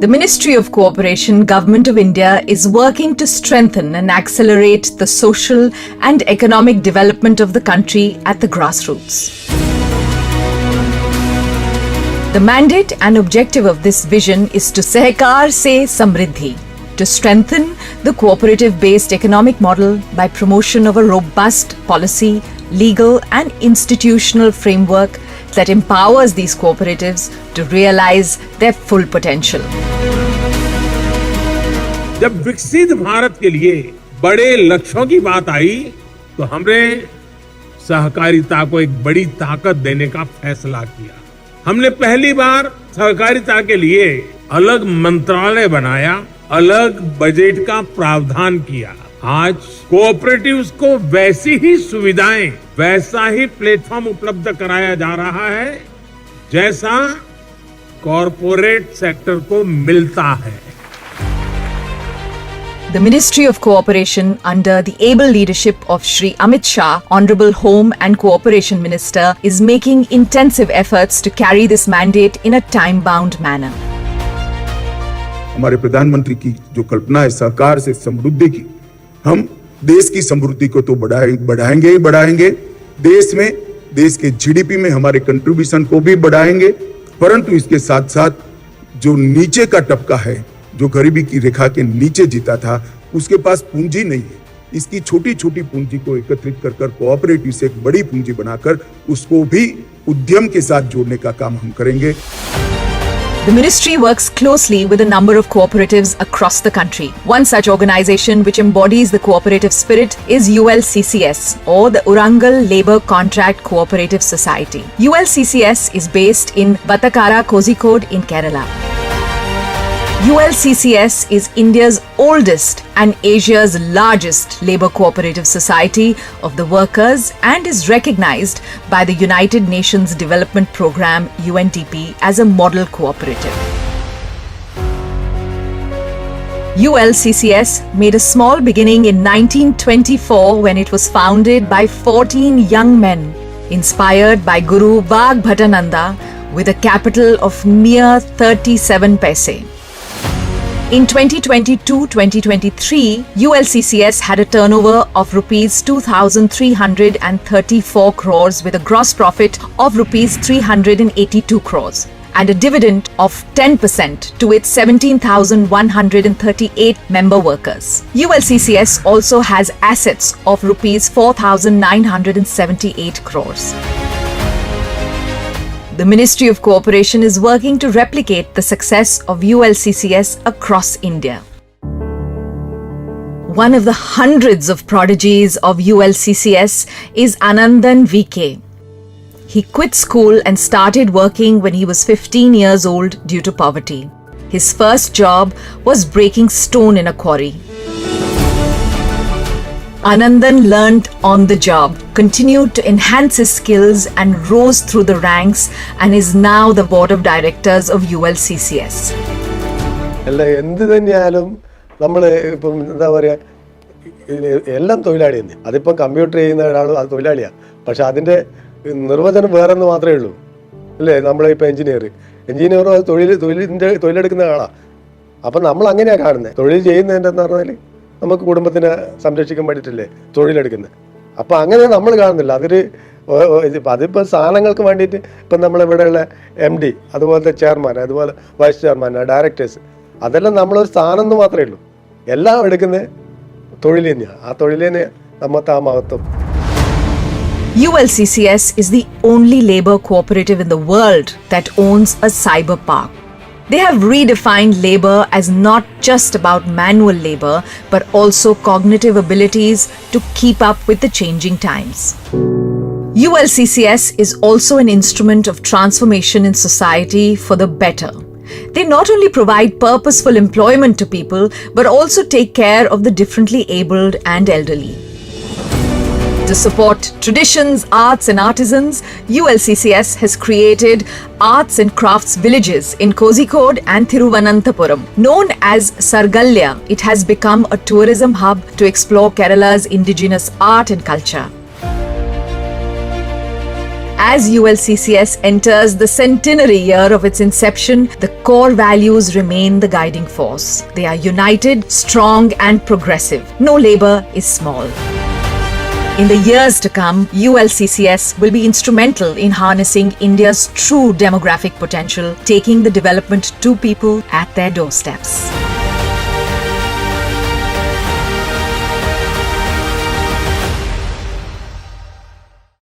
The Ministry of Cooperation, Government of India is working to strengthen and accelerate the social and economic development of the country at the grassroots. The mandate and objective of this vision is to Sehkar se Samriddhi, to strengthen the cooperative-based economic model by promotion of a robust policy, legal and institutional framework that empowers these cooperatives to realize their full potential. जब विकसित भारत के लिए बड़े लक्ष्यों की बात आई तो हमने सहकारिता को एक बड़ी ताकत देने का फैसला किया। हमने पहली बार सहकारिता के लिए अलग मंत्रालय बनाया, अलग बजट का प्रावधान किया। आज कोऑपरेटिव्स को वैसी ही सुविधाएं, वैसा ही प्लेटफॉर्म उपलब्ध कराया जा रहा है जैसा कॉरपोरेट सेक्टर को मिलता है। The Ministry of Cooperation, under the able leadership of Shri Amit Shah, Honorable Home and Cooperation Minister, is making intensive efforts to carry this mandate in a time-bound manner. हमारे प्रधानमंत्री की जो कल्पना है सहकार से समृद्धि की, हम देश की समृद्धि को तो बढ़ाएंगे ही बढ़ाएंगे, देश में देश के जीडीपी में हमारे कंट्रीब्यूशन को भी बढ़ाएंगे, परंतु इसके साथ साथ जो नीचे का तबका है, जो गरीबी की रेखा के नीचे जीता था, उसके पास पूंजी नहीं है। इसकी छोटी छोटी पूंजी को एकत्रित कर कोऑपरेटिव से एक बड़ी पूंजी बनाकर उसको भी उद्यम के साथ जोड़ने का काम हम करेंगे। The ministry works closely with a number of cooperatives across the country. One such organization which embodies the cooperative spirit is ULCCS, or the Urangal Labour Contract Cooperative Society. ULCCS is based in Vatakara, Kozhikode in Kerala. ULCCS is India's oldest and Asia's largest labour cooperative society of the workers and is recognized by the United Nations Development Programme UNDP as a model cooperative. ULCCS made a small beginning in 1924 when it was founded by 14 young men inspired by Guru Vagbhatananda with a capital of mere 37 paise. In 2022-2023, ULCCS had a turnover of rupees 2,334 crores with a gross profit of rupees 382 crores and a dividend of 10% to its 17,138 member workers. ULCCS also has assets of rupees 4,978 crores. The Ministry of Cooperation is working to replicate the success of ULCCS across India. One of the hundreds of prodigies of ULCCS is Anandan VK. He quit school and started working when he was 15 years old due to poverty. His first job was breaking stone in a quarry. Anandan learned on the job, continued to enhance his skills and rose through the ranks and is now the board of directors of ULCCS. എന്ത് തന്നെയായാലും നമ്മൾ ഇപ്പം എന്താ പറയുക, എല്ലാം തൊഴിലാളിയാണ്. അതിപ്പം computer ചെയ്യുന്ന ഒരാളും അത് തൊഴിലാളിയാണ്. പക്ഷെ അതിൻ്റെ നിർവചനം വേറെന്ന് മാത്രമേ ഉള്ളൂ, അല്ലേ? നമ്മളിപ്പോൾ എഞ്ചിനീയറും അത് തൊഴിലെടുക്കുന്ന ആളാണ്. അപ്പം നമ്മൾ അങ്ങനെയാണ് കാണുന്നത്. തൊഴിൽ ചെയ്യുന്നതിൻ്റെ എന്ന് പറഞ്ഞാൽ നമുക്ക് കുടുംബത്തിനെ സംരക്ഷിക്കാൻ വേണ്ടിയിട്ടല്ലേ തൊഴിലെടുക്കുന്നത്. അപ്പം അങ്ങനെ നമ്മൾ കാണുന്നില്ല. അതിപ്പോൾ സാധനങ്ങൾക്ക് വേണ്ടിയിട്ട് ഇപ്പം നമ്മളിവിടെയുള്ള MD, അതുപോലത്തെ ചെയർമാൻ, അതുപോലെ വൈസ് ചെയർമാൻ, ഡയറക്ടേഴ്സ്, അതെല്ലാം നമ്മളൊരു സ്ഥാനം എന്ന് മാത്രമേ ഉള്ളൂ. എല്ലാം എടുക്കുന്നത് തൊഴിൽ തന്നെയാണ്. ആ തൊഴിൽ തന്നെ നമ്മത്തെ ആ മഹത്വം. ULCCS is the only labour cooperative in the world that owns a cyber park. They have redefined labour as not just about manual labour, but also cognitive abilities to keep up with the changing times. ULCCS is also an instrument of transformation in society for the better. They not only provide purposeful employment to people, but also take care of the differently abled and elderly. To support traditions, arts and artisans, ULCCS has created arts and crafts villages in Kozhikode and Thiruvananthapuram. Known as Sargalya, it has become a tourism hub to explore Kerala's indigenous art and culture. As ULCCS enters the centenary year of its inception, the core values remain the guiding force. They are united, strong, and progressive. No labor is small. In the years to come, ULCCS will be instrumental in harnessing India's true demographic potential, taking the development to people at their doorsteps.